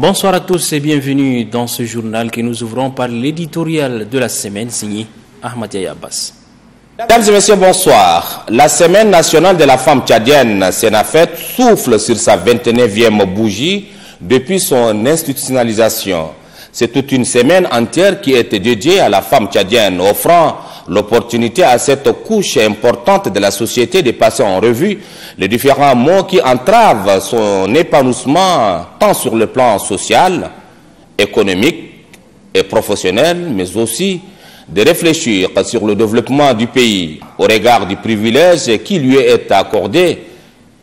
Bonsoir à tous et bienvenue dans ce journal que nous ouvrons par l'éditorial de la semaine signé Ahmad Yaya Abbas. Mesdames et messieurs, bonsoir. La semaine nationale de la femme tchadienne, Senafet, souffle sur sa 29e bougie depuis son institutionnalisation. C'est toute une semaine entière qui est dédiée à la femme tchadienne, offrant l'opportunité à cette couche importante de la société de passer en revue les différents maux qui entravent son épanouissement tant sur le plan social, économique et professionnel, mais aussi de réfléchir sur le développement du pays au regard du privilège qui lui est accordé.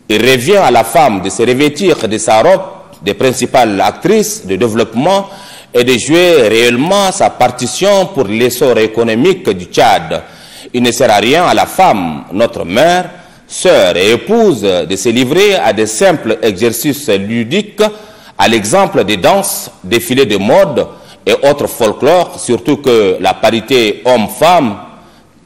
Il revient à la femme de se revêtir de sa robe de principale actrice de développement et de jouer réellement sa partition pour l'essor économique du Tchad. Il ne sert à rien à la femme, notre mère, sœur et épouse, de se livrer à de simples exercices ludiques, à l'exemple des danses, défilés de mode et autres folklore, surtout que la parité homme-femme,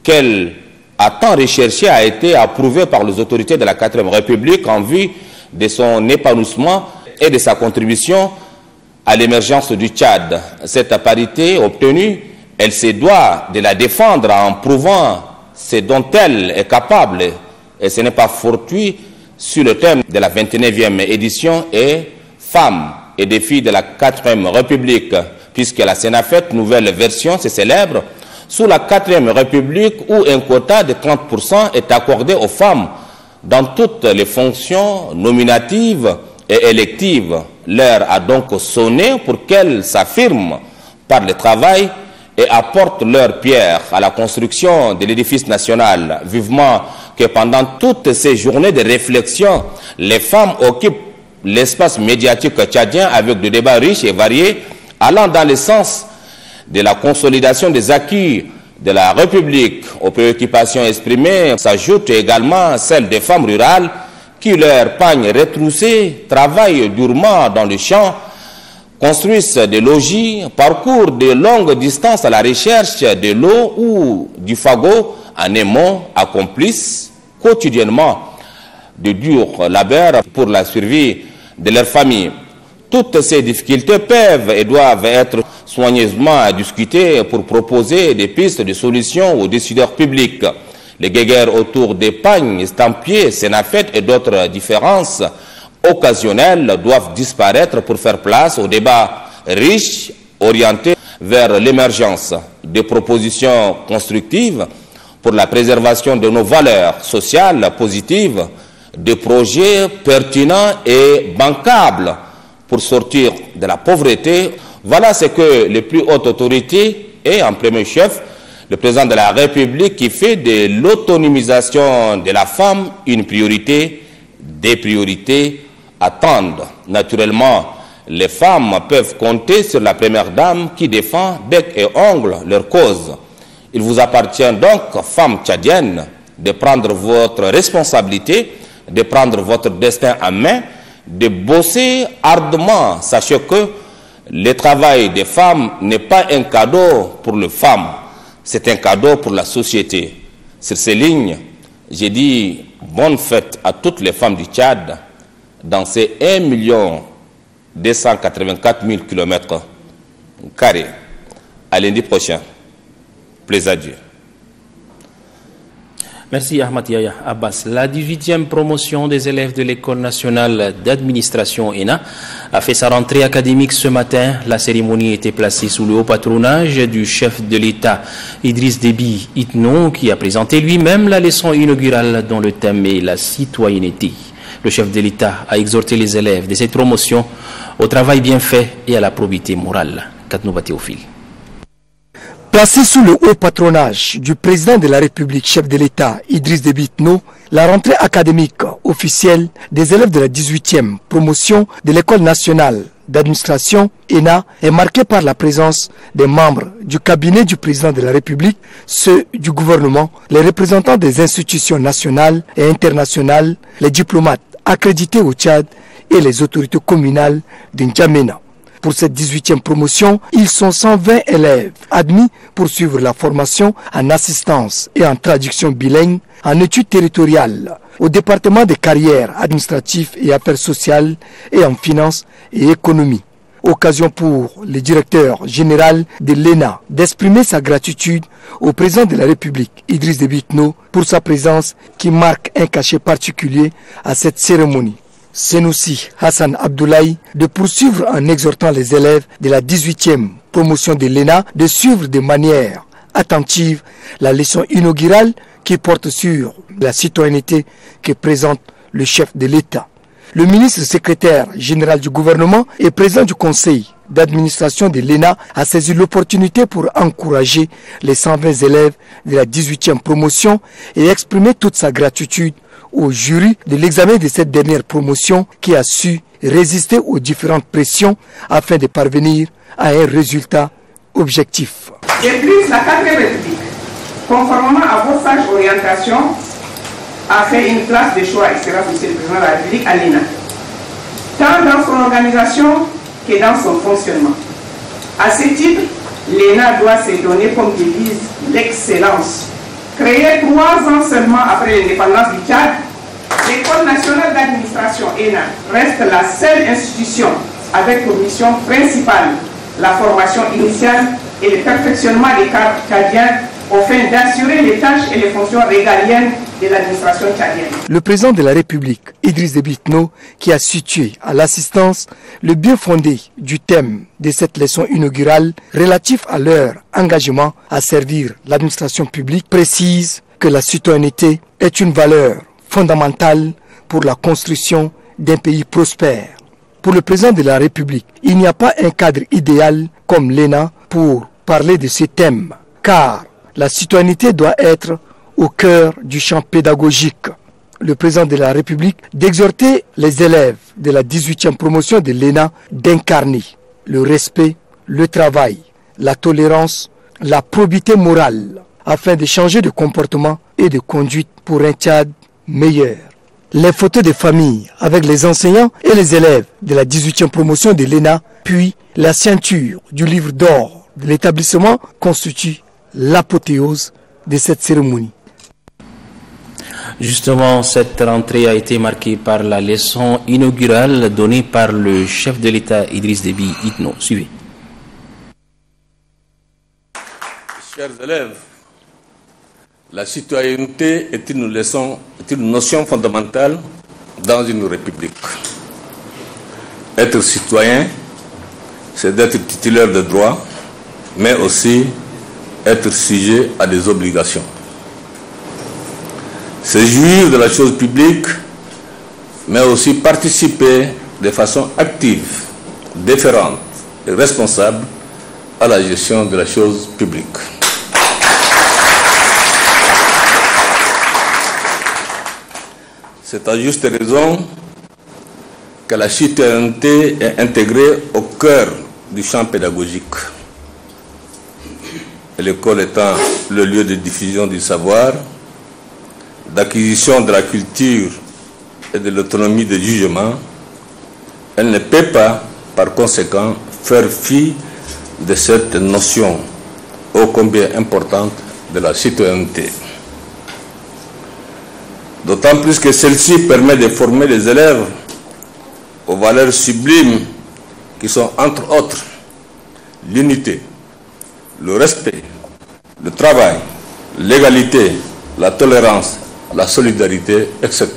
qu'elle a tant recherchée, a été approuvée par les autorités de la 4e République en vue de son épanouissement et de sa contribution à l'émergence du Tchad. Cette parité obtenue, elle se doit de la défendre en prouvant ce dont elle est capable. Et ce n'est pas fortuit sur le thème de la 29e édition et femmes et défis de la 4e République, puisque la Senafet, nouvelle version, se célèbre sous la 4e République où un quota de 30% est accordé aux femmes dans toutes les fonctions nominatives et électives. L'heure a donc sonné pour qu'elles s'affirment par le travail et apportent leur pierre à la construction de l'édifice national. Vivement que pendant toutes ces journées de réflexion, les femmes occupent l'espace médiatique tchadien avec des débats riches et variés, allant dans le sens de la consolidation des acquis de la République. Aux préoccupations exprimées s'ajoute également celle des femmes rurales qui, leur pagne retroussée, travaillent durement dans le champ, construisent des logis, parcourent de longues distances à la recherche de l'eau ou du fagot, en amont, accomplissent quotidiennement de durs labeurs pour la survie de leur famille. Toutes ces difficultés peuvent et doivent être soigneusement discutées pour proposer des pistes de solutions aux décideurs publics. Les guéguerres autour des pagnes, estampillés, Senafet et d'autres différences occasionnelles doivent disparaître pour faire place aux débats riches orientés vers l'émergence des propositions constructives pour la préservation de nos valeurs sociales positives, des projets pertinents et bancables pour sortir de la pauvreté. Voilà ce que les plus hautes autorités et en premier chef le président de la République qui fait de l'autonomisation de la femme une priorité, des priorités attendent. Naturellement, les femmes peuvent compter sur la première dame qui défend bec et ongle leur cause. Il vous appartient donc, femmes tchadiennes, de prendre votre responsabilité, de prendre votre destin en main, de bosser ardemment. Sachez que le travail des femmes n'est pas un cadeau pour les femmes. C'est un cadeau pour la société. Sur ces lignes, j'ai dit bonne fête à toutes les femmes du Tchad dans ces 1 284 000 km². À lundi prochain. Plaisir à Dieu. Merci Ahmad Yaya Abbas. La 18e promotion des élèves de l'École nationale d'administration ENA a fait sa rentrée académique ce matin. La cérémonie était placée sous le haut patronage du chef de l'État Idriss Déby Itno, qui a présenté lui-même la leçon inaugurale dont le thème est la citoyenneté. Le chef de l'État a exhorté les élèves de cette promotion au travail bien fait et à la probité morale. Katnouba Théophile. Placée sous le haut patronage du président de la République, chef de l'État, Idriss Déby Itno, la rentrée académique officielle des élèves de la 18e promotion de l'École nationale d'administration, ENA, est marquée par la présence des membres du cabinet du président de la République, ceux du gouvernement, les représentants des institutions nationales et internationales, les diplomates accrédités au Tchad et les autorités communales d'Injamena. Pour cette 18e promotion, ils sont 120 élèves admis pour suivre la formation en assistance et en traduction bilingue, en études territoriales, au département des carrières administratives et affaires sociales et en finance et économie. Occasion pour le directeur général de l'ENA d'exprimer sa gratitude au président de la République, Idriss Déby Itno, pour sa présence qui marque un cachet particulier à cette cérémonie. Senoussi Hassan Abdoulaye de poursuivre en exhortant les élèves de la 18e promotion de l'ENA de suivre de manière attentive la leçon inaugurale qui porte sur la citoyenneté que présente le chef de l'État. Le ministre secrétaire général du gouvernement et président du conseil d'administration de l'ENA a saisi l'opportunité pour encourager les 120 élèves de la 18e promotion et exprimer toute sa gratitude au jury de l'examen de cette dernière promotion qui a su résister aux différentes pressions afin de parvenir à un résultat objectif. De plus, la 4e République, conformément à vos sages orientations, a fait une place de choix, excellence Monsieur le Président de la République, à l'ENA, tant dans son organisation que dans son fonctionnement. À ce titre, l'ENA doit se donner comme devise l'excellence. Créée 3 ans seulement après l'indépendance du Tchad, l'École nationale d'administration ENA reste la seule institution avec pour mission principale la formation initiale et le perfectionnement des cadres tchadiens afin d'assurer les tâches et les fonctions régaliennes de l'administration tchadienne. Le président de la République, Idriss Déby Itno, qui a situé à l'assistance le bien fondé du thème de cette leçon inaugurale relatif à leur engagement à servir l'administration publique, précise que la citoyenneté est une valeur fondamentale pour la construction d'un pays prospère. Pour le président de la République, il n'y a pas un cadre idéal comme l'ENA pour parler de ces thèmes, car la citoyenneté doit être au cœur du champ pédagogique. Le président de la République d'exhorter les élèves de la 18e promotion de l'ENA d'incarner le respect, le travail, la tolérance, la probité morale, afin de changer de comportement et de conduite pour un Tchad meilleur. Les photos des familles avec les enseignants et les élèves de la 18e promotion de l'ENA, puis la ceinture du livre d'or de l'établissement constituent l'apothéose de cette cérémonie. Justement, cette rentrée a été marquée par la leçon inaugurale donnée par le chef de l'État Idriss Déby Itno. Suivez. Chers élèves, la citoyenneté est une notion fondamentale dans une république. Être citoyen, c'est d'être titulaire de droits, mais aussi être sujet à des obligations. C'est jouir de la chose publique, mais aussi participer de façon active, déférente et responsable à la gestion de la chose publique. C'est à juste raison que la citoyenneté est intégrée au cœur du champ pédagogique. L'école étant le lieu de diffusion du savoir, d'acquisition de la culture et de l'autonomie de jugement, elle ne peut pas, par conséquent, faire fi de cette notion ô combien importante de la citoyenneté. D'autant plus que celle-ci permet de former les élèves aux valeurs sublimes qui sont, entre autres, l'unité, le respect, le travail, l'égalité, la tolérance, la solidarité, etc.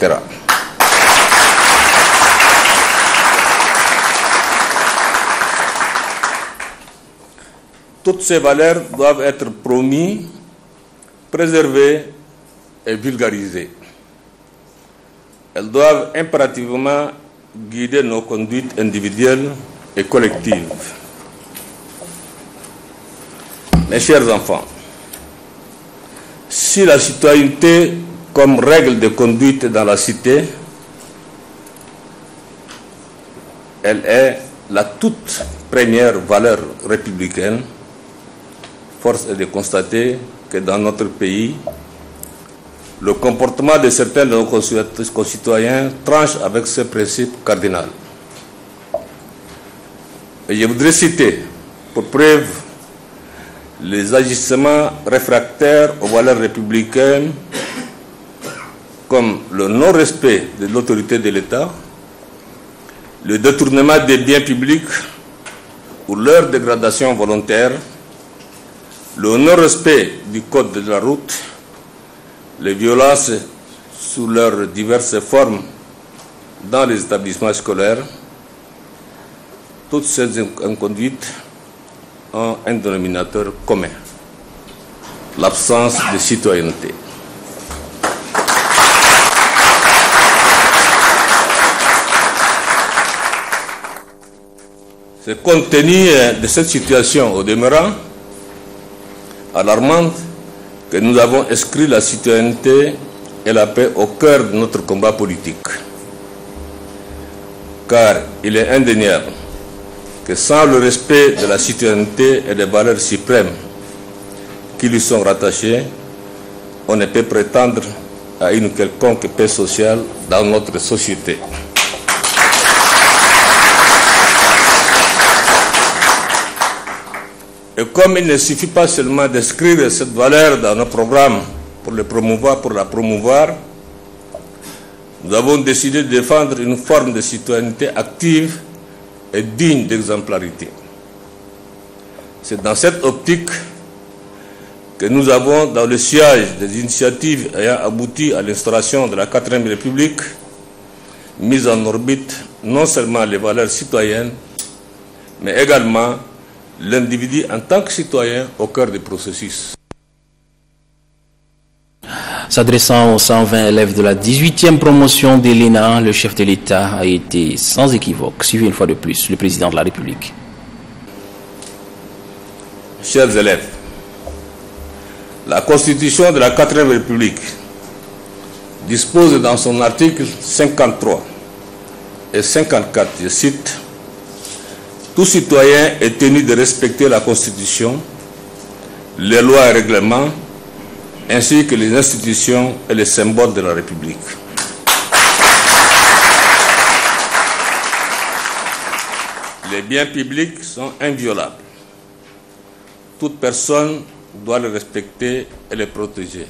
Toutes ces valeurs doivent être promues, préservées et vulgarisées. Elles doivent impérativement guider nos conduites individuelles et collectives. Mes chers enfants, si la citoyenneté comme règle de conduite dans la cité, elle est la toute première valeur républicaine, force est de constater que dans notre pays, le comportement de certains de nos concitoyens tranche avec ce principe cardinal. Et je voudrais citer, pour preuve, les agissements réfractaires aux valeurs républicaines, comme le non-respect de l'autorité de l'État, le détournement des biens publics, ou leur dégradation volontaire, le non-respect du code de la route, les violences sous leurs diverses formes dans les établissements scolaires, toutes ces inconduites ont un dénominateur commun, l'absence de citoyenneté. C'est compte tenu de cette situation au demeurant alarmante que nous avons inscrit la citoyenneté et la paix au cœur de notre combat politique. Car il est indéniable que sans le respect de la citoyenneté et des valeurs suprêmes qui lui sont rattachées, on ne peut prétendre à une quelconque paix sociale dans notre société. Et comme il ne suffit pas seulement d'inscrire cette valeur dans nos programmes pour la promouvoir, nous avons décidé de défendre une forme de citoyenneté active et digne d'exemplarité. C'est dans cette optique que nous avons, dans le sillage des initiatives ayant abouti à l'instauration de la 4e République, mis en orbite non seulement les valeurs citoyennes, mais également l'individu en tant que citoyen au cœur du processus. S'adressant aux 120 élèves de la 18e promotion de l'ENA, le chef de l'État a été sans équivoque, suivi une fois de plus le président de la République. Chers élèves, la Constitution de la 4e République dispose dans son article 53 et 54, je cite, « Tout citoyen est tenu de respecter la Constitution, les lois et règlements, ainsi que les institutions et les symboles de la République. » Les biens publics sont inviolables. Toute personne doit les respecter et les protéger.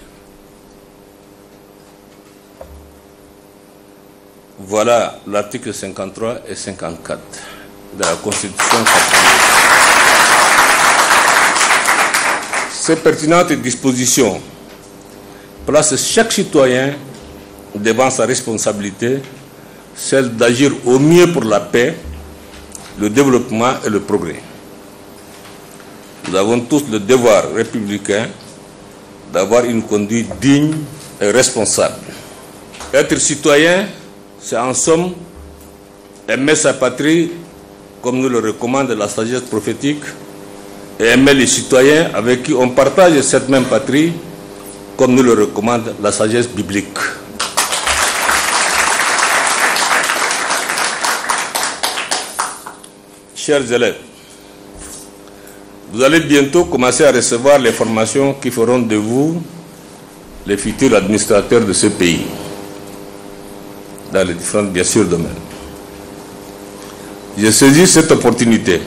Voilà l'article 53 et 54 de la Constitution catholique. Ces pertinentes dispositions placent chaque citoyen devant sa responsabilité, celle d'agir au mieux pour la paix, le développement et le progrès. Nous avons tous le devoir républicain d'avoir une conduite digne et responsable. Être citoyen, c'est en somme aimer sa patrie comme nous le recommande la sagesse prophétique et aimer les citoyens avec qui on partage cette même patrie comme nous le recommande la sagesse biblique. Chers élèves, vous allez bientôt commencer à recevoir les formations qui feront de vous les futurs administrateurs de ce pays, dans les différents, bien sûr, domaines. J'ai saisi cette opportunité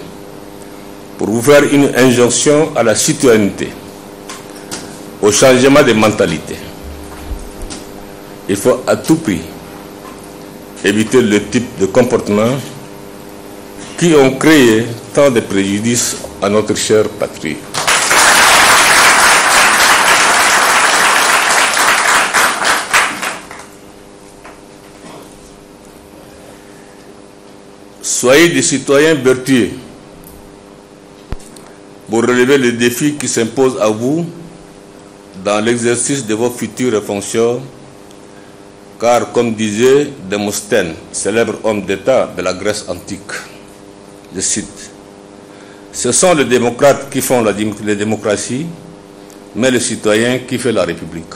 pour vous faire une injonction à la citoyenneté, au changement des mentalités. Il faut à tout prix éviter le type de comportement qui ont créé tant de préjudices à notre chère patrie. Soyez des citoyens vertueux pour relever les défis qui s'imposent à vous dans l'exercice de vos futures fonctions, car comme disait Démosthène, célèbre homme d'État de la Grèce antique, je cite, « Ce sont les démocrates qui font la démocratie, mais les citoyens qui font la République. »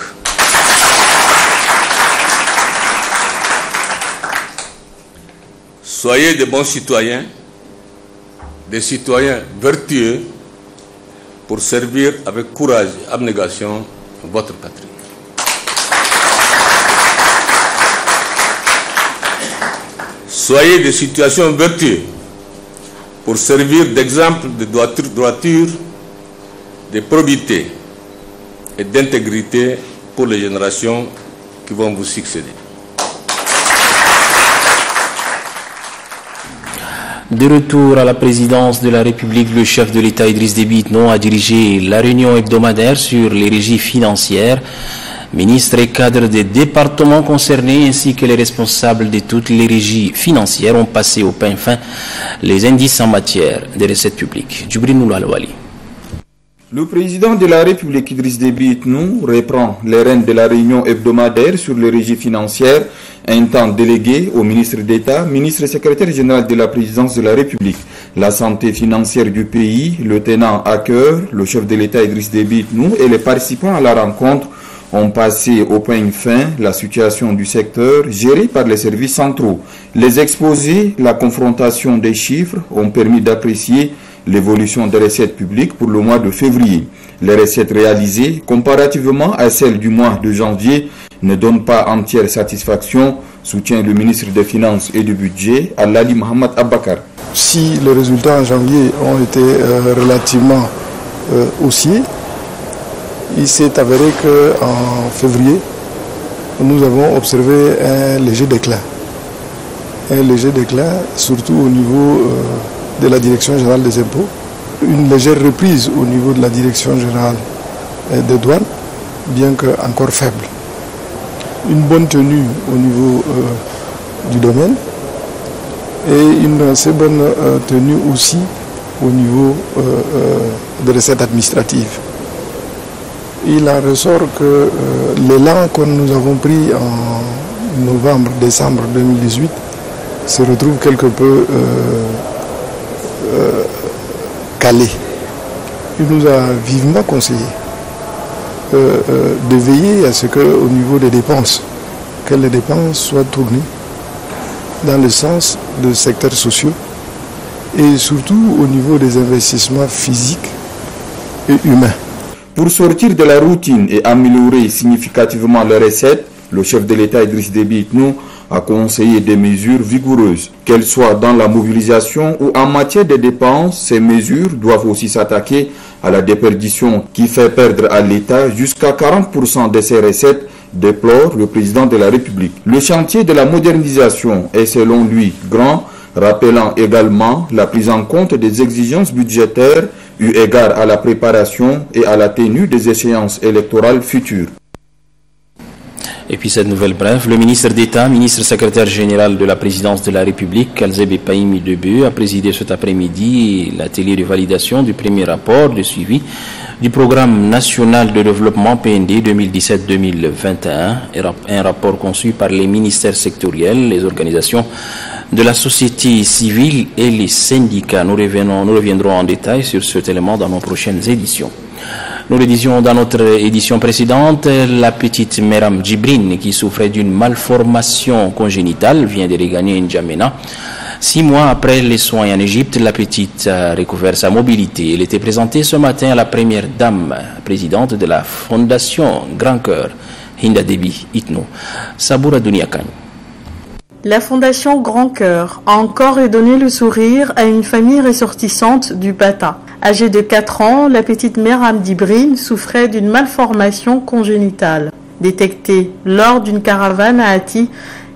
Soyez de bons citoyens, des citoyens vertueux pour servir avec courage et abnégation votre patrie. Soyez des citoyens vertueux pour servir d'exemple de droiture, de probité et d'intégrité pour les générations qui vont vous succéder. De retour à la présidence de la République, le chef de l'État Idriss Déby Itno a dirigé la réunion hebdomadaire sur les régies financières. Ministres et cadres des départements concernés ainsi que les responsables de toutes les régies financières ont passé au pain fin les indices en matière de recettes publiques. Djibril Noulalwali. Le président de la République Idriss Déby Itno reprend les rênes de la réunion hebdomadaire sur les régies financières, un temps délégué au ministre d'État, ministre et secrétaire général de la présidence de la République. La santé financière du pays, le tenant à cœur, le chef de l'État Idriss Déby Itno et les participants à la rencontre ont passé au peigne fin la situation du secteur géré par les services centraux. Les exposés, la confrontation des chiffres ont permis d'apprécier l'évolution des recettes publiques pour le mois de février. Les recettes réalisées, comparativement à celles du mois de janvier, ne donnent pas entière satisfaction, soutient le ministre des Finances et du Budget, Alali Mohamed Abbakar. Si les résultats en janvier ont été relativement haussiers, il s'est avéré qu'en février, nous avons observé un léger déclin. Un léger déclin, surtout au niveau de la Direction générale des impôts, une légère reprise au niveau de la Direction générale des douanes, bien que encore faible. Une bonne tenue au niveau du domaine et une assez bonne tenue aussi au niveau des recettes administratives. Il en ressort que l'élan que nous avons pris en novembre-décembre 2018 se retrouve quelque peu calé. Il nous a vivement conseillé de veiller à ce qu'au niveau des dépenses, que les dépenses soient tournées dans le sens des secteurs sociaux et surtout au niveau des investissements physiques et humains. Pour sortir de la routine et améliorer significativement les recettes, le chef de l'État Idriss Déby Itno a conseillé des mesures vigoureuses. Qu'elles soient dans la mobilisation ou en matière de dépenses, ces mesures doivent aussi s'attaquer à la déperdition qui fait perdre à l'État jusqu'à 40% de ses recettes, déplore le président de la République. Le chantier de la modernisation est selon lui grand, rappelant également la prise en compte des exigences budgétaires eu égard à la préparation et à la tenue des échéances électorales futures. Et puis cette nouvelle bref, le ministre d'État, ministre secrétaire général de la présidence de la République, Kalzebe Paimi Debeu, a présidé cet après-midi l'atelier de validation du premier rapport de suivi du programme national de développement PND 2017-2021, un rapport conçu par les ministères sectoriels, les organisations de la société civile et les syndicats. Nous reviendrons en détail sur cet élément dans nos prochaines éditions. Nous le disions dans notre édition précédente, la petite Meram Djibrine, qui souffrait d'une malformation congénitale, vient de regagner N'Djamena. 6 mois après les soins en Égypte, la petite a recouvert sa mobilité. Elle était présentée ce matin à la première dame, présidente de la Fondation Grand Cœur, Hinda Déby Itno. Saboura Douniakane. La Fondation Grand Cœur a encore redonné le sourire à une famille ressortissante du Bata. Âgée de 4 ans, la petite Meram Djibrine souffrait d'une malformation congénitale. Détectée lors d'une caravane à Hati,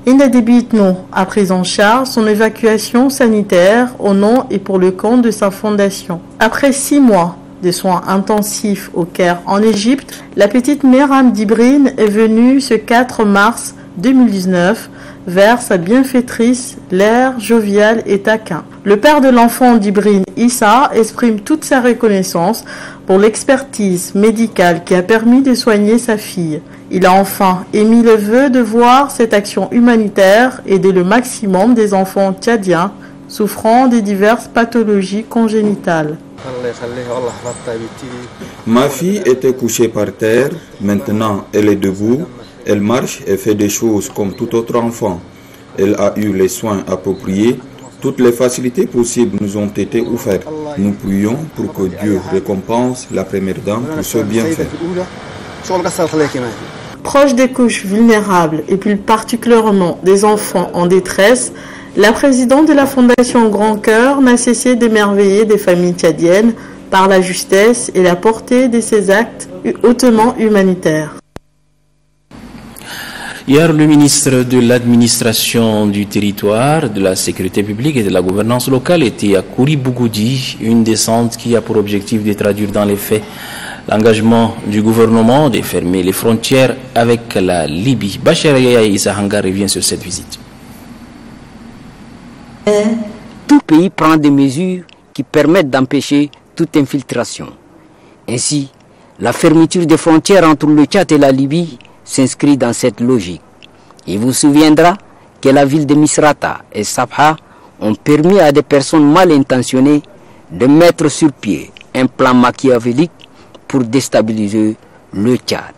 Hinda Déby Itno a pris en charge son évacuation sanitaire au nom et pour le compte de sa fondation. Après 6 mois de soins intensifs au Caire en Égypte, la petite Meram Djibrine est venue ce 4 mars 2019 vers sa bienfaitrice, l'air jovial et taquin. Le père de l'enfant Djibrine, Issa, exprime toute sa reconnaissance pour l'expertise médicale qui a permis de soigner sa fille. Il a enfin émis le vœu de voir cette action humanitaire aider le maximum des enfants tchadiens souffrant de diverses pathologies congénitales. Ma fille était couchée par terre, maintenant elle est debout. Elle marche et fait des choses comme tout autre enfant. Elle a eu les soins appropriés. Toutes les facilités possibles nous ont été offertes. Nous prions pour que Dieu récompense la première dame pour ce bienfait. Proche des couches vulnérables et plus particulièrement des enfants en détresse, la présidente de la Fondation Grand Cœur n'a cessé d'émerveiller des familles tchadiennes par la justesse et la portée de ses actes hautement humanitaires. Hier, le ministre de l'Administration du territoire, de la sécurité publique et de la gouvernance locale était à Kouri-Bougoudi, une descente qui a pour objectif de traduire dans les faits l'engagement du gouvernement de fermer les frontières avec la Libye. Bachar Issa Hanga revient sur cette visite. Tout pays prend des mesures qui permettent d'empêcher toute infiltration. Ainsi, la fermeture des frontières entre le Tchad et la Libye s'inscrit dans cette logique. Il vous souviendra que la ville de Misrata et Sabha ont permis à des personnes mal intentionnées de mettre sur pied un plan machiavélique pour déstabiliser le Tchad.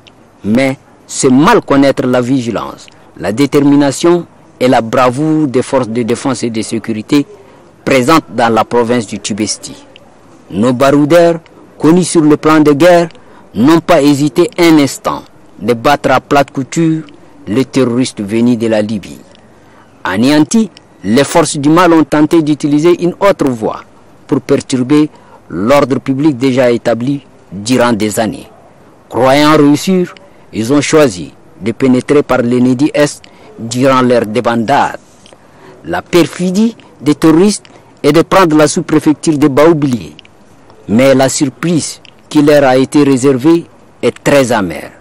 Mais c'est mal connaître la vigilance, la détermination et la bravoure des forces de défense et de sécurité présentes dans la province du Tibesti. Nos baroudeurs, connus sur le plan de guerre, n'ont pas hésité un instant de battre à plate couture les terroristes venus de la Libye. Anéantis, les forces du mal ont tenté d'utiliser une autre voie pour perturber l'ordre public déjà établi durant des années. Croyant réussir, ils ont choisi de pénétrer par l'Enedi Est durant leur débandade. La perfidie des terroristes est de prendre la sous-préfecture de Baoubili. Mais la surprise qui leur a été réservée est très amère.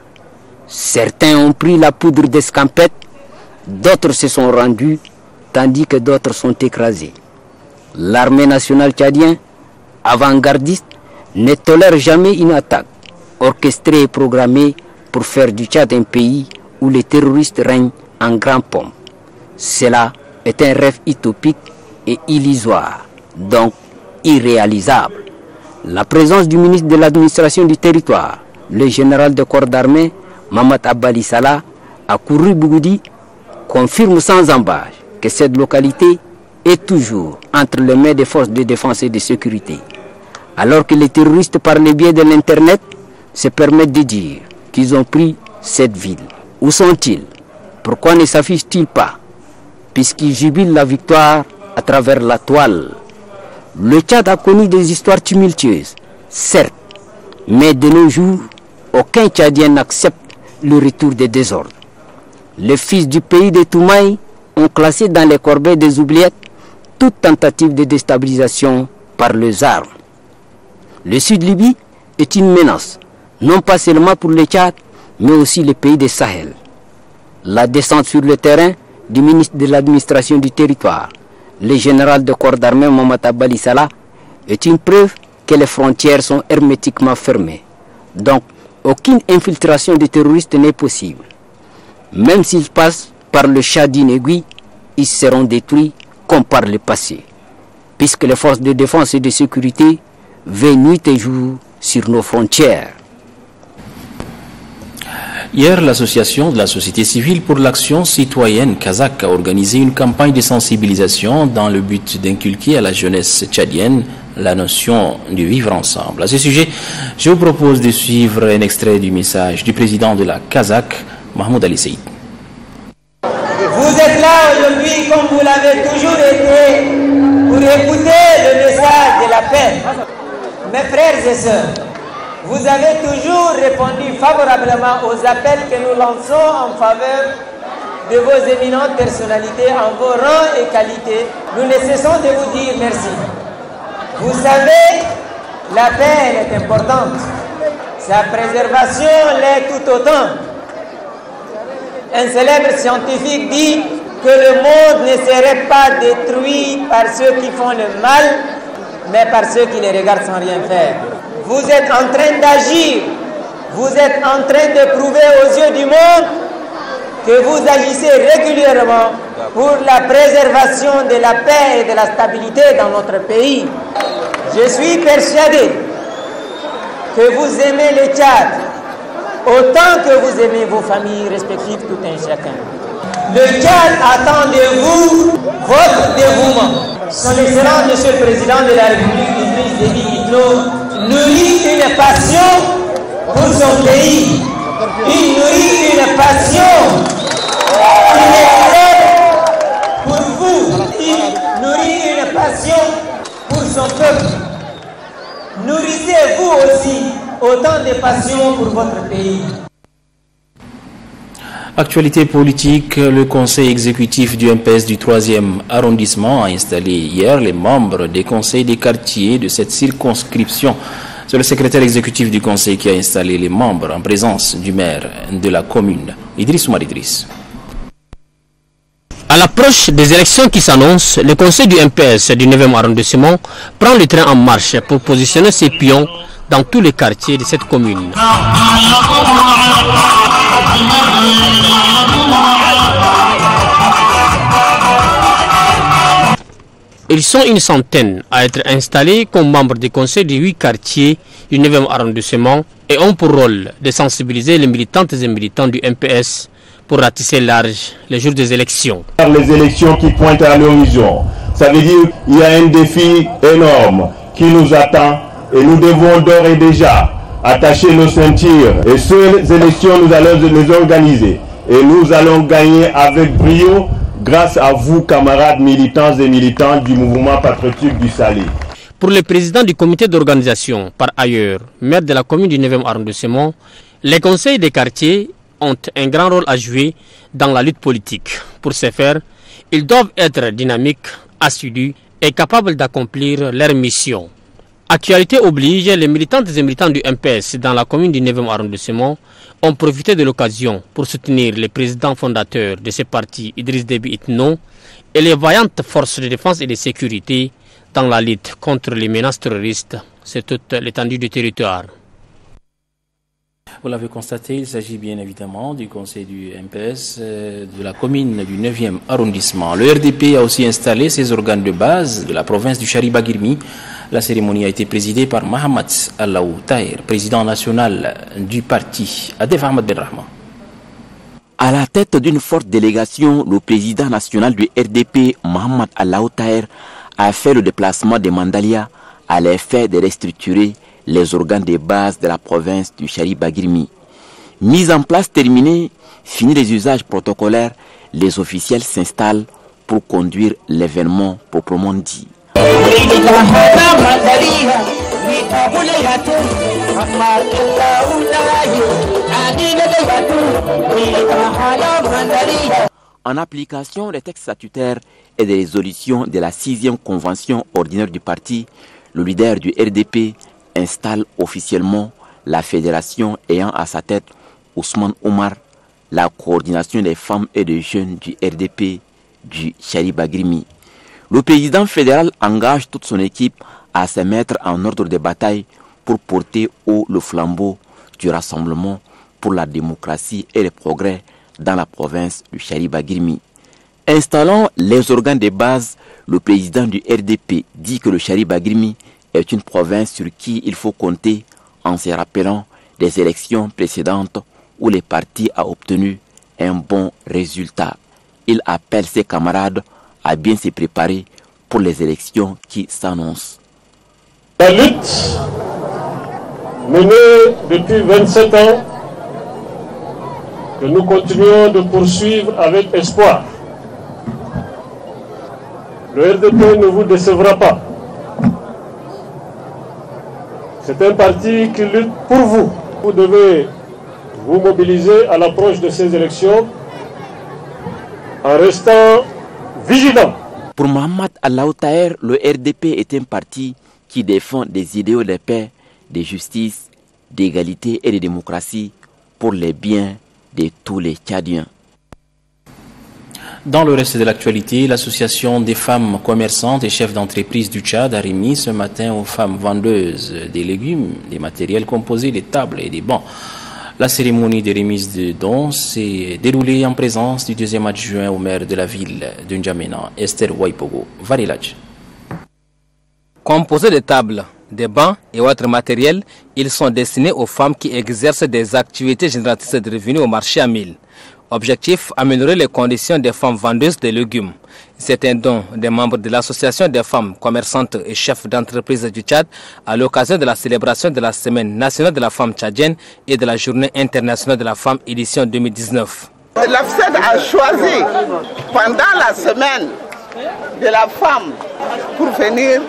Certains ont pris la poudre d'escampette, d'autres se sont rendus, tandis que d'autres sont écrasés. L'armée nationale tchadienne, avant-gardiste, ne tolère jamais une attaque orchestrée et programmée pour faire du Tchad un pays où les terroristes règnent en grand pompe. Cela est un rêve utopique et illusoire, donc irréalisable. La présence du ministre de l'administration du territoire, le général de corps d'armée, Mamad Abbali Salah, à Kouri-Bougoudi, confirme sans embâche que cette localité est toujours entre les mains des forces de défense et de sécurité. Alors que les terroristes, par le biais de l'Internet, se permettent de dire qu'ils ont pris cette ville. Où sont-ils? Pourquoi ne s'affichent-ils pas? Puisqu'ils jubilent la victoire à travers la toile. Le Tchad a connu des histoires tumultueuses, certes, mais de nos jours, aucun Tchadien n'accepte le retour des désordres. Les fils du pays de Toumaï ont classé dans les corbeilles des oubliettes toute tentative de déstabilisation par les armes. Le Sud-Libye est une menace, non pas seulement pour le Tchad, mais aussi les pays des Sahel. La descente sur le terrain du ministre de l'administration du territoire, le général de corps d'armée Mamad Abbali Salah, est une preuve que les frontières sont hermétiquement fermées. Donc, aucune infiltration des terroristes n'est possible. Même s'ils passent par le Tchad inégui, ils seront détruits comme par le passé, puisque les forces de défense et de sécurité veillent nuit et jour sur nos frontières. Hier, l'association de la société civile pour l'action citoyenne kazakh a organisé une campagne de sensibilisation dans le but d'inculquer à la jeunesse tchadienne la notion de vivre ensemble. À ce sujet, je vous propose de suivre un extrait du message du président de la Kazakh, Mahmoud Ali Saïd. Vous êtes là aujourd'hui comme vous l'avez toujours été pour écouter le message de la paix. Mes frères et sœurs, vous avez toujours répondu favorablement aux appels que nous lançons en faveur de vos éminentes personnalités en vos rangs et qualités. Nous ne cessons de vous dire merci. Vous savez, la paix elle est importante. Sa préservation l'est tout autant. Un célèbre scientifique dit que le monde ne serait pas détruit par ceux qui font le mal, mais par ceux qui les regardent sans rien faire. Vous êtes en train d'agir, vous êtes en train de prouver aux yeux du monde que vous agissez régulièrement pour la préservation de la paix et de la stabilité dans notre pays. Je suis persuadé que vous aimez le Tchad autant que vous aimez vos familles respectives, tout un chacun. Le Tchad attend de vous votre dévouement. Son Excellence, Monsieur le Président de la République, Idriss Déby Itno, nourrit une passion pour son pays. Il nourrit une passion pour vous. Il nourrit une passion pour son peuple. Nourrissez-vous aussi autant de passion pour votre pays. Actualité politique, le conseil exécutif du MPS du 3e arrondissement a installé hier les membres des conseils des quartiers de cette circonscription. C'est le secrétaire exécutif du conseil qui a installé les membres en présence du maire de la commune, Idriss Oumar Idriss. À l'approche des élections qui s'annoncent, le conseil du MPS du 9e arrondissement prend le train en marche pour positionner ses pions dans tous les quartiers de cette commune. Ils sont une centaine à être installés comme membres du conseil des 8 quartiers du 9e arrondissement et ont pour rôle de sensibiliser les militantes et militants du MPS pour ratisser large les jours des élections. Les élections qui pointent à l'horizon, ça veut dire qu'il y a un défi énorme qui nous attend et nous devons d'ores et déjà attacher nos ceintures. Et ces élections, nous allons les organiser et nous allons gagner avec brio grâce à vous, camarades militants et militantes du mouvement patriotique du Saly. Pour le président du comité d'organisation, par ailleurs, maire de la commune du 9e arrondissement, les conseils des quartiers ont un grand rôle à jouer dans la lutte politique. Pour ce faire, ils doivent être dynamiques, assidus et capables d'accomplir leur mission. Actualité oblige, les militantes et militants du MPS dans la commune du 9e arrondissement ont profité de l'occasion pour soutenir le président fondateur de ce parti, Idriss Déby Itno, et les vaillantes forces de défense et de sécurité dans la lutte contre les menaces terroristes sur toute l'étendue du territoire. Vous l'avez constaté, il s'agit bien évidemment du conseil du MPS de la commune du 9e arrondissement. Le RDP a aussi installé ses organes de base de la province du Chariba-Girmi. La cérémonie a été présidée par Mohamed Allaou Tahir, président national du parti. Adef Ahmed Ben Rahman. À la tête d'une forte délégation, le président national du RDP, Mohamed Allaou Tahir, a fait le déplacement de Mandalia à l'effet de restructurer les organes de base de la province du Chariba-Girmi. Mise en place terminée, fini les usages protocolaires, les officiels s'installent pour conduire l'événement proprement dit. En application des textes statutaires et des résolutions de la 6e convention ordinaire du parti, le leader du RDP installe officiellement la fédération ayant à sa tête Ousmane Omar, la coordination des femmes et des jeunes du RDP du Chariba-Girmi. Le président fédéral engage toute son équipe à se mettre en ordre de bataille pour porter haut le flambeau du rassemblement pour la démocratie et le progrès dans la province du Chariba-Girmi. Installant les organes de base, le président du RDP dit que le Chariba-Girmi est une province sur qui il faut compter en se rappelant des élections précédentes où le parti a obtenu un bon résultat. Il appelle ses camarades à bien se préparer pour les élections qui s'annoncent. La lutte menée depuis 27 ans, que nous continuons de poursuivre avec espoir. Le RDP ne vous décevra pas. C'est un parti qui lutte pour vous. Vous devez vous mobiliser à l'approche de ces élections en restant vigilant. Pour Mohamed Allaou Tahir, le RDP est un parti qui défend des idéaux de paix, de justice, d'égalité et de démocratie pour les biens de tous les Tchadiens. Dans le reste de l'actualité, l'association des femmes commerçantes et chefs d'entreprise du Tchad a remis ce matin aux femmes vendeuses des légumes, des matériels composés, des tables et des bancs. La cérémonie de remise de dons s'est déroulée en présence du 2e adjoint au maire de la ville de N'Djamena, Esther Waipogo. Varilaj. Composés de tables, des bancs et autres matériels, ils sont destinés aux femmes qui exercent des activités génératrices de revenus au marché à mille. Objectif, améliorer les conditions des femmes vendeuses de légumes. C'est un don des membres de l'association des femmes commerçantes et chefs d'entreprise du Tchad à l'occasion de la célébration de la Semaine nationale de la femme tchadienne et de la Journée internationale de la femme édition 2019. L'AFSED a choisi pendant la Semaine de la femme pour venir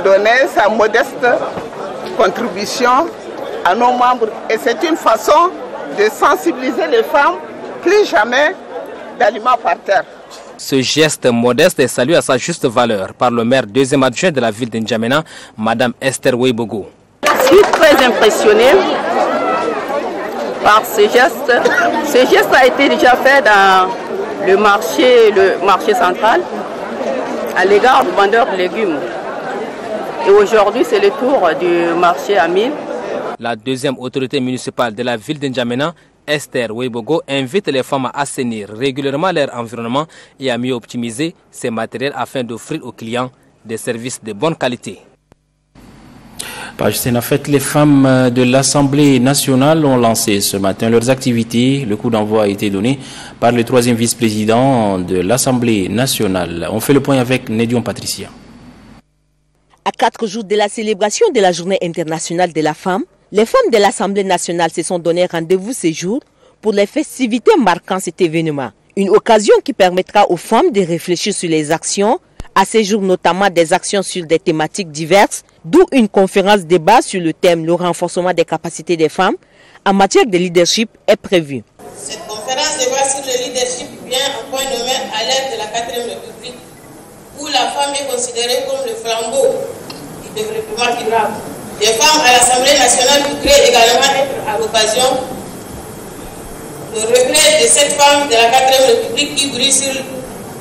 donner sa modeste contribution à nos membres. Et c'est une façon de sensibiliser les femmes plus jamais d'aliments par terre. Ce geste modeste est salué à sa juste valeur par le maire deuxième adjoint de la ville de N'Djamena, Madame Esther Weibogo. Je suis très impressionnée par ce geste. Ce geste a été déjà fait dans le marché central à l'égard du vendeur de légumes. Et aujourd'hui, c'est le tour du marché à Mille. La deuxième autorité municipale de la ville de N'Djamena, Esther Weibogo, invite les femmes à assainir régulièrement leur environnement et à mieux optimiser ces matériels afin d'offrir aux clients des services de bonne qualité. Page Sénafet, les femmes de l'Assemblée nationale ont lancé ce matin leurs activités. Le coup d'envoi a été donné par le troisième vice-président de l'Assemblée nationale. On fait le point avec Nédion Patricia. À 4 jours de la célébration de la Journée internationale de la femme, les femmes de l'Assemblée nationale se sont donné rendez-vous ce jour pour les festivités marquant cet événement. Une occasion qui permettra aux femmes de réfléchir sur les actions, à ce jour notamment des actions sur des thématiques diverses, d'où une conférence débat sur le thème « Le renforcement des capacités des femmes » en matière de leadership est prévue. Cette conférence débat sur le leadership vient en point nommé à l'ère de la 4e République, où la femme est considérée comme le flambeau du développement durable. Les femmes à l'Assemblée nationale voudraient également être à l'occasion de regret de cette femme de la 4e République qui brille sur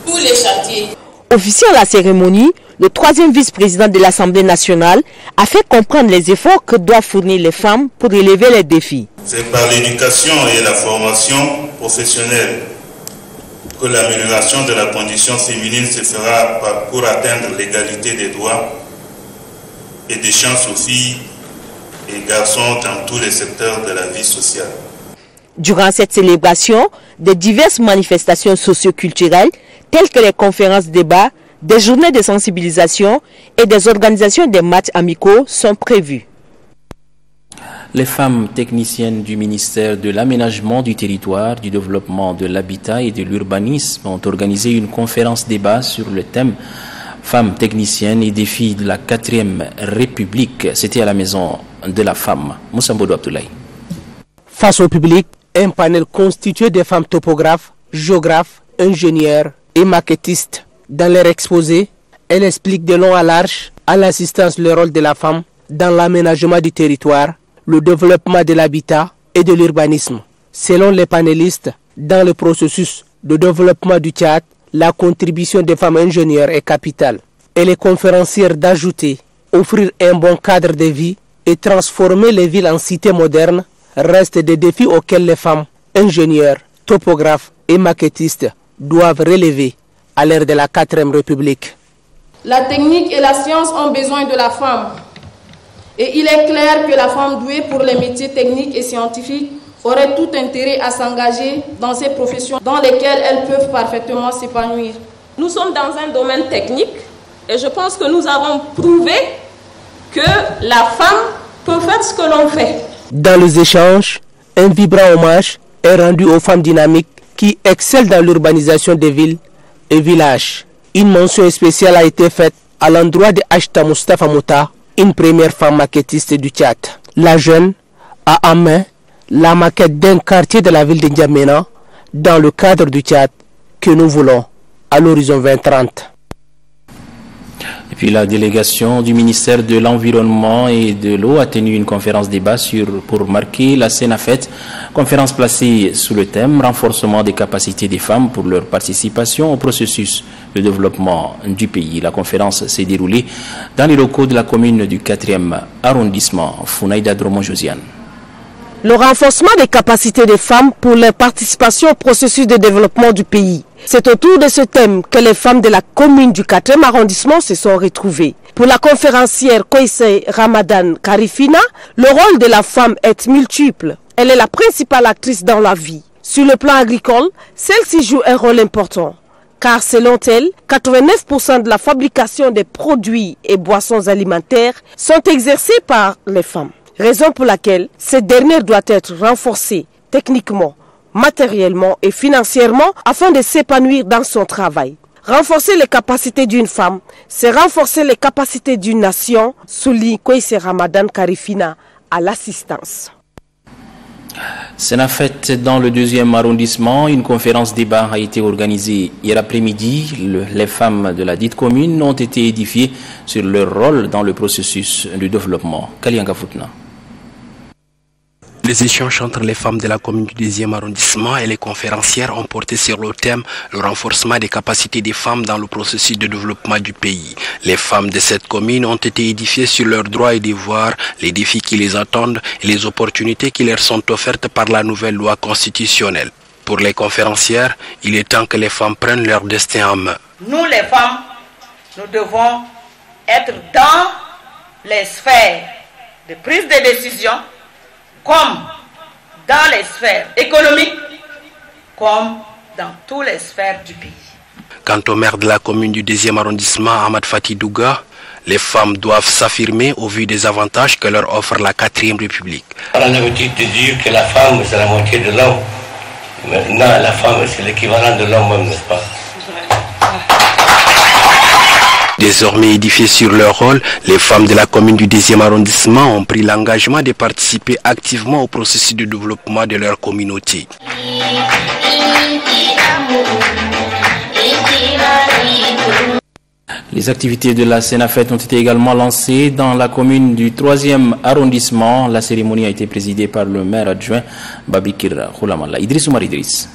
tous les chantiers. Officiant à la cérémonie, le troisième vice-président de l'Assemblée nationale a fait comprendre les efforts que doivent fournir les femmes pour relever les défis. C'est par l'éducation et la formation professionnelle que l'amélioration de la condition féminine se fera pour atteindre l'égalité des droits et des chances aux filles et garçons dans tous les secteurs de la vie sociale. Durant cette célébration, de diverses manifestations socio-culturelles, telles que les conférences débats, des journées de sensibilisation et des organisations des matchs amicaux sont prévues. Les femmes techniciennes du ministère de l'Aménagement du territoire, du développement de l'habitat et de l'urbanisme ont organisé une conférence débat sur le thème Femmes techniciennes et défis de la 4e République. C'était à la maison de la femme. Moussa Mbodou Abdoulaye. Face au public, un panel constitué de femmes topographes, géographes, ingénieurs et maquettistes. Dans leur exposé, elle explique de long à large à l'assistance le rôle de la femme dans l'aménagement du territoire, le développement de l'habitat et de l'urbanisme. Selon les panélistes, dans le processus de développement du Tchad, la contribution des femmes ingénieurs est capitale. Et les conférencières d'ajouter, offrir un bon cadre de vie et transformer les villes en cités modernes restent des défis auxquels les femmes ingénieurs, topographes et maquettistes doivent relever à l'ère de la 4e République. La technique et la science ont besoin de la femme. Et il est clair que la femme douée pour les métiers techniques et scientifiques aurait tout intérêt à s'engager dans ces professions dans lesquelles elles peuvent parfaitement s'épanouir. Nous sommes dans un domaine technique et je pense que nous avons prouvé que la femme peut faire ce que l'on fait. Dans les échanges, un vibrant hommage est rendu aux femmes dynamiques qui excellent dans l'urbanisation des villes et villages. Une mention spéciale a été faite à l'endroit de Ashta Mustafa Mouta, une première femme maquettiste du Tchad. La jeune a en main la maquette d'un quartier de la ville de N'Djamena dans le cadre du Tchad que nous voulons à l'horizon 2030. Et puis la délégation du ministère de l'Environnement et de l'Eau a tenu une conférence débat pour marquer la Sénafet, conférence placée sous le thème renforcement des capacités des femmes pour leur participation au processus de développement du pays. La conférence s'est déroulée dans les locaux de la commune du 4e arrondissement. Founaïda Dromon-Josiane. Le renforcement des capacités des femmes pour leur participation au processus de développement du pays. C'est autour de ce thème que les femmes de la commune du 4e arrondissement se sont retrouvées. Pour la conférencière Koïsé Ramadan Karifina, le rôle de la femme est multiple. Elle est la principale actrice dans la vie. Sur le plan agricole, celle-ci joue un rôle important. Car selon elle, 89% de la fabrication des produits et boissons alimentaires sont exercés par les femmes. Raison pour laquelle cette dernière doit être renforcée techniquement, matériellement et financièrement afin de s'épanouir dans son travail. Renforcer les capacités d'une femme, c'est renforcer les capacités d'une nation, souligne Koïsé Ramadan Karifina à l'assistance. Sénafet dans le 2e arrondissement, une conférence débat a été organisée hier après-midi. Les femmes de la dite commune ont été édifiées sur leur rôle dans le processus du développement. Kalianga Foutna. Les échanges entre les femmes de la commune du 10e arrondissement et les conférencières ont porté sur le thème le renforcement des capacités des femmes dans le processus de développement du pays. Les femmes de cette commune ont été édifiées sur leurs droits et devoirs, les défis qui les attendent et les opportunités qui leur sont offertes par la nouvelle loi constitutionnelle. Pour les conférencières, il est temps que les femmes prennent leur destin en main. Nous les femmes, nous devons être dans les sphères de prise de décision, comme dans les sphères économiques, comme dans toutes les sphères du pays. Quant au maire de la commune du 10e arrondissement, Ahmad Fatih Douga, les femmes doivent s'affirmer au vu des avantages que leur offre la 4e République. On a l'habitude de dire que la femme c'est la moitié de l'homme. Maintenant, la femme c'est l'équivalent de l'homme même, n'est-ce pas? Désormais édifiées sur leur rôle, les femmes de la commune du 10e arrondissement ont pris l'engagement de participer activement au processus de développement de leur communauté. Les activités de la Sénafet ont été également lancées dans la commune du 3e arrondissement. La cérémonie a été présidée par le maire adjoint Babikir Khoulamalla. Idriss Oumar Idriss.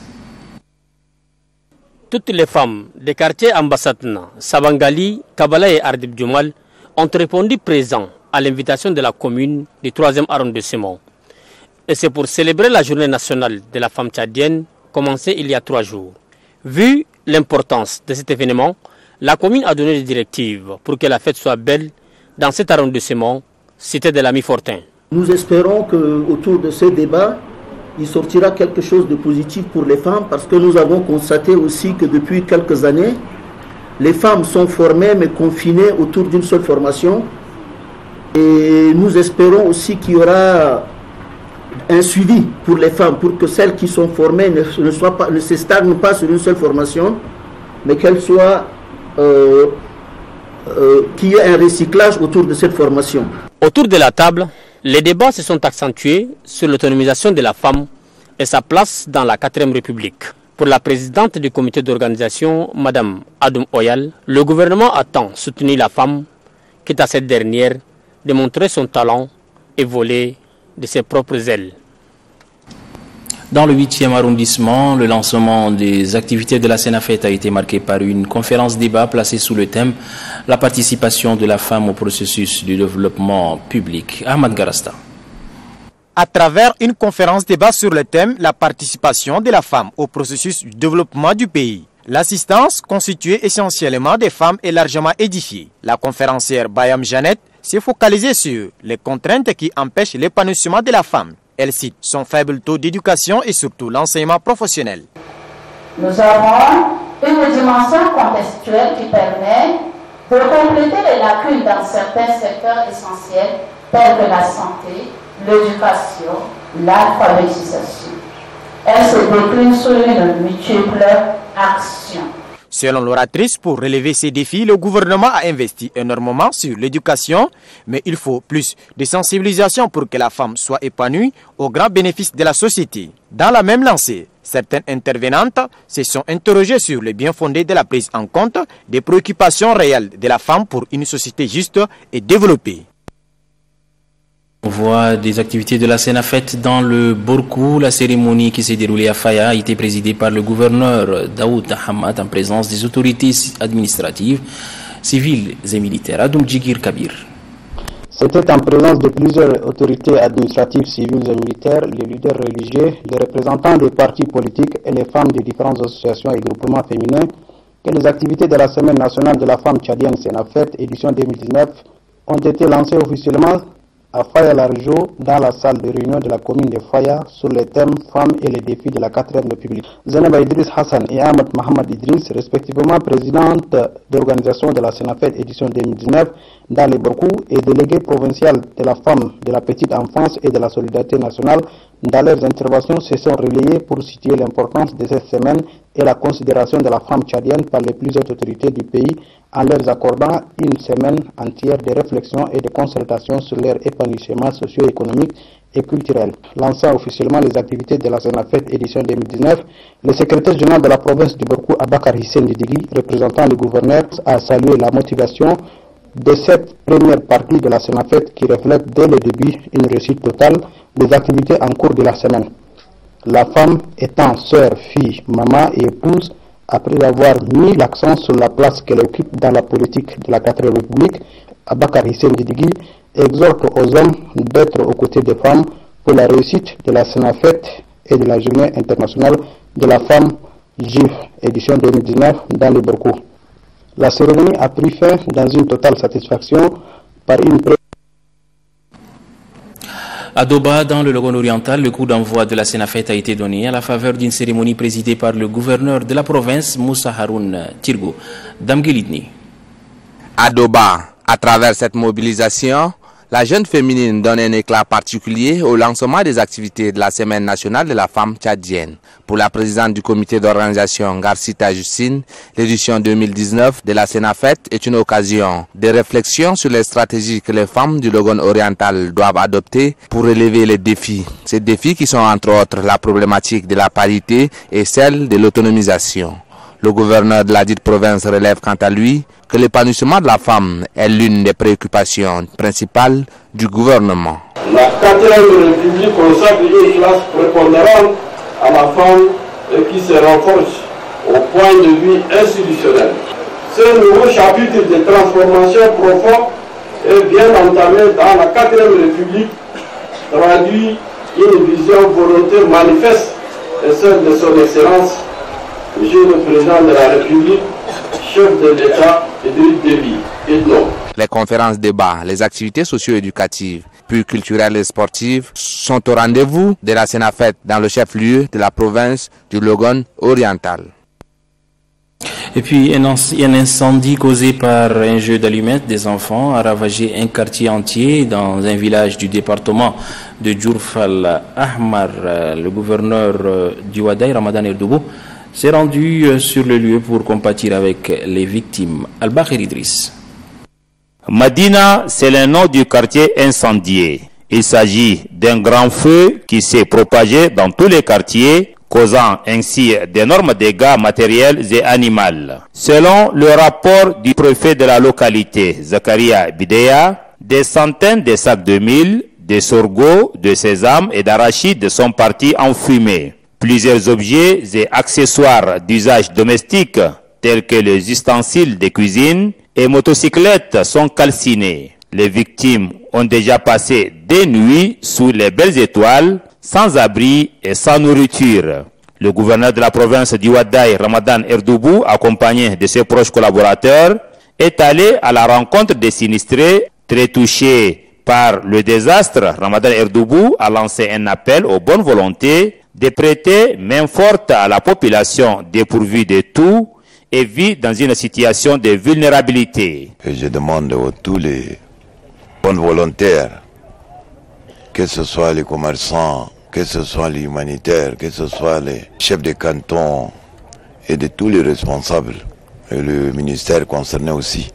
Toutes les femmes des quartiers Ambassadna, Sabangali, Kabala et Ardib Djoumal ont répondu présents à l'invitation de la commune du 3e arrondissement. Et c'est pour célébrer la journée nationale de la femme tchadienne, commencée il y a 3 jours. Vu l'importance de cet événement, la commune a donné des directives pour que la fête soit belle dans cet arrondissement, cité de l'Ami Fortin. Nous espérons qu'autour de ce débat, il sortira quelque chose de positif pour les femmes, parce que nous avons constaté aussi que depuis quelques années, les femmes sont formées mais confinées autour d'une seule formation. Et nous espérons aussi qu'il y aura un suivi pour les femmes, pour que celles qui sont formées ne se stagnent pas sur une seule formation, mais qu'elles soient, qu'il y ait un recyclage autour de cette formation. Autour de la table, les débats se sont accentués sur l'autonomisation de la femme et sa place dans la 4e République. Pour la présidente du comité d'organisation, Mme Adoum Oyal, le gouvernement a tant soutenu la femme qu'est à cette dernière de montrer son talent et voler de ses propres ailes. Dans le 8e arrondissement, le lancement des activités de la Sénafet a été marqué par une conférence débat placée sous le thème « La participation de la femme au processus du développement public ». Ahmad Garasta. À travers une conférence débat sur le thème « La participation de la femme au processus du développement du pays », l'assistance constituée essentiellement des femmes est largement édifiée. La conférencière Bayam Jeannette s'est focalisée sur les contraintes qui empêchent l'épanouissement de la femme. Elle cite son faible taux d'éducation et surtout l'enseignement professionnel. Nous avons une dimension contextuelle qui permet de compléter les lacunes dans certains secteurs essentiels tels que la santé, l'éducation, l'alphabétisation. Elle se décline sur une multiple action. Selon l'oratrice, pour relever ces défis, le gouvernement a investi énormément sur l'éducation, mais il faut plus de sensibilisation pour que la femme soit épanouie au grand bénéfice de la société. Dans la même lancée, certaines intervenantes se sont interrogées sur le bien fondé de la prise en compte des préoccupations réelles de la femme pour une société juste et développée. On voit des activités de la Sénafet dans le Borkou. La cérémonie qui s'est déroulée à Faya a été présidée par le gouverneur Daoud Hamad en présence des autorités administratives, civiles et militaires. Adoum Djigir Kabir. C'était en présence de plusieurs autorités administratives, civiles et militaires, les leaders religieux, les représentants des partis politiques et les femmes de différentes associations et groupements féminins que les activités de la Semaine nationale de la femme tchadienne Sénafet, édition 2019, ont été lancées officiellement à Faya-Largeau, dans la salle de réunion de la commune de Faya, sur les thèmes femmes et les défis de la 4e République. Zainaba Idriss Hassan et Ahmed Mohamed Idriss, respectivement présidente d'organisation de la Sénafet édition 2019 dans les Borkou et déléguée provinciale de la femme, de la petite enfance et de la solidarité nationale, dans leurs interventions se sont relayées pour situer l'importance de cette semaine et la considération de la femme tchadienne par les plus hautes autorités du pays en leur accordant une semaine entière de réflexion et de consultation sur leur épanouissement socio-économique et culturelle. Lançant officiellement les activités de la Senafet édition 2019, le secrétaire général de la province du Borkou, Abakar Hissène Didigi, représentant le gouverneur, a salué la motivation de cette première partie de la Senafet qui reflète dès le début une réussite totale des activités en cours de la semaine. La femme étant sœur, fille, maman et épouse, après avoir mis l'accent sur la place qu'elle occupe dans la politique de la 4e République, Abakar Hissène Didigi exhorte aux hommes d'être aux côtés des femmes pour la réussite de la Senafet et de la Journée internationale de la femme juive, édition 2019, dans le Borkou. La cérémonie a pris fin dans une totale satisfaction par une À Doba, dans le Logone oriental, le coup d'envoi de la Senafet a été donné à la faveur d'une cérémonie présidée par le gouverneur de la province, Moussa Haroun Tirgo. Damgelidni. À Doba, à travers cette mobilisation, la jeune féminine donne un éclat particulier au lancement des activités de la Semaine nationale de la femme tchadienne. Pour la présidente du comité d'organisation Garcita Justine, l'édition 2019 de la Senafet est une occasion de réflexion sur les stratégies que les femmes du Logone oriental doivent adopter pour relever les défis. Ces défis qui sont entre autres la problématique de la parité et celle de l'autonomisation. Le gouverneur de la dite province relève quant à lui que l'épanouissement de la femme est l'une des préoccupations principales du gouvernement. La 4e République consacre une place prépondérante à la femme et qui se renforce au point de vue institutionnel. Ce nouveau chapitre de transformation profonde est bien entamé dans la 4e République, traduit une vision volontaire manifeste et celle de son Excellence, Monsieur le Président de la République, chef de l'État et de vie et de l'homme. Les conférences débats, les activités socio-éducatives, puis culturelles et sportives sont au rendez-vous de la Senafet dans le chef-lieu de la province du Logone oriental. Et puis un incendie causé par un jeu d'allumettes des enfants a ravagé un quartier entier dans un village du département de Djourfal Ahmar. Le gouverneur du Wadaï, Ramadan Erdoubou, s'est rendu sur le lieu pour compatir avec les victimes. Al-Bakhir Idriss. Madina, c'est le nom du quartier incendié. Il s'agit d'un grand feu qui s'est propagé dans tous les quartiers, causant ainsi d'énormes dégâts matériels et animaux. Selon le rapport du préfet de la localité, Zakaria Bidea, des centaines de sacs de mil, de sorgho, de sésame et d'arachides sont partis en fumée. Plusieurs objets et accessoires d'usage domestique, tels que les ustensiles de cuisine et motocyclettes, sont calcinés. Les victimes ont déjà passé des nuits sous les belles étoiles, sans abri et sans nourriture. Le gouverneur de la province du Wadaï, Ramadan Erdoubou, accompagné de ses proches collaborateurs, est allé à la rencontre des sinistrés très touchés par le désastre. Ramadan Erdoubou a lancé un appel aux bonnes volontés de prêter main forte à la population dépourvue de tout et vit dans une situation de vulnérabilité. Et je demande à tous les bonnes volontaires, que ce soit les commerçants, que ce soit les humanitaires, que ce soit les chefs de canton et de tous les responsables, et le ministère concerné aussi,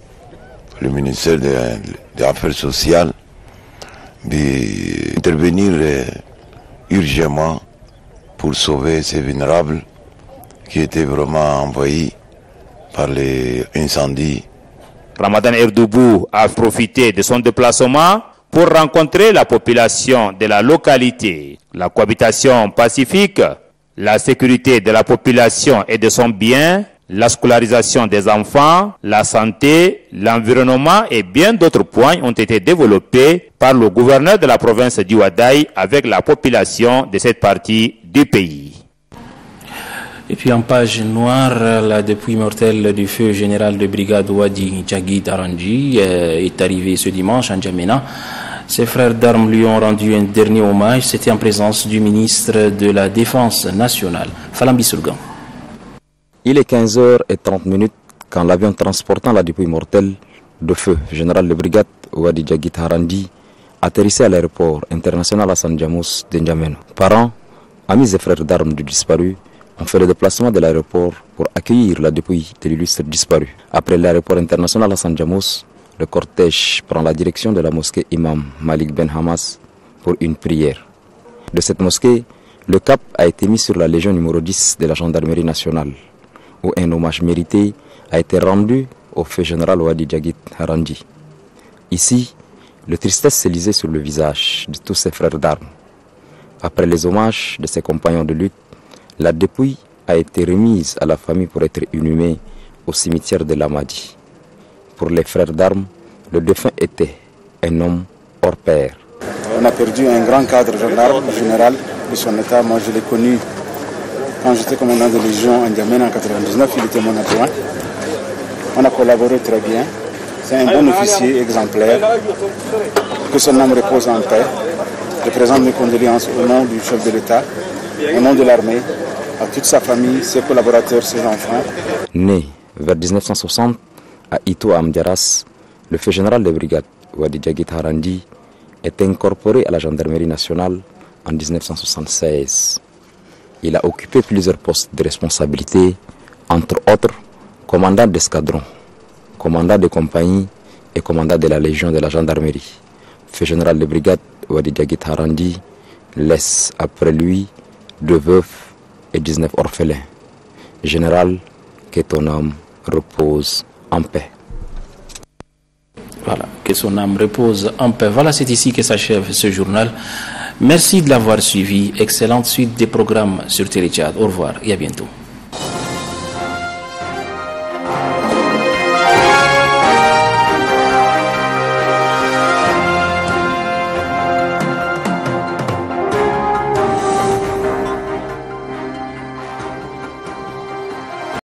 le ministère des Affaires sociales, d'intervenir urgemment pour sauver ces vulnérables qui étaient vraiment envahis par les incendies. Ramadan Erdoubou a profité de son déplacement pour rencontrer la population de la localité. La cohabitation pacifique, la sécurité de la population et de son bien, la scolarisation des enfants, la santé, l'environnement et bien d'autres points ont été développés par le gouverneur de la province du Wadaï avec la population de cette partie du pays. Et puis en page noire, la dépouille mortelle du feu général de brigade Wadi Djagui Taranji est arrivée ce dimanche en N'Djamena. Ses frères d'armes lui ont rendu un dernier hommage. C'était en présence du ministre de la Défense nationale, Falambi Surgan. Il est 15h30 quand l'avion transportant la dépouille mortelle de feu général de brigade Wadi Djagui Taranji atterrissait à l'aéroport international Hassan Djamous de N'Djamena. Parents, amis et frères d'armes du disparu ont fait le déplacement de l'aéroport pour accueillir la dépouille de l'illustre disparu. Après l'aéroport international Hassan Djamous, le cortège prend la direction de la mosquée Imam Malik Ben Hamas pour une prière. De cette mosquée, le cap a été mis sur la légion numéro 10 de la gendarmerie nationale, où un hommage mérité a été rendu au feu général Ouadi Djagit Harandi. Ici, le tristesse s'est lisée sur le visage de tous ses frères d'armes. Après les hommages de ses compagnons de lutte, la dépouille a été remise à la famille pour être inhumée au cimetière de Lamadi. Pour les frères d'armes, le défunt était un homme hors pair. On a perdu un grand cadre gendarme général de son état. Moi, je l'ai connu quand j'étais commandant de légion en Djamena en 1999. Il était mon adjoint. On a collaboré très bien. C'est un bon officier exemplaire. Que son âme repose en paix. Je présente mes condoléances au nom du chef de l'État, au nom de l'armée, à toute sa famille, ses collaborateurs, ses enfants. Né vers 1960 à Ito Amdiaras, le feu général de brigade Ouadi Djagit Harandi est incorporé à la gendarmerie nationale en 1976. Il a occupé plusieurs postes de responsabilité, entre autres commandant d'escadron, commandant de compagnie et commandant de la légion de la gendarmerie. Feu général de brigade Ouadi Djagit Harandi laisse après lui 2 veufs et 19 orphelins. Général, que ton âme repose en paix. Voilà, que son âme repose en paix. Voilà, c'est ici que s'achève ce journal. Merci de l'avoir suivi. Excellente suite des programmes sur Téléchat. Au revoir et à bientôt.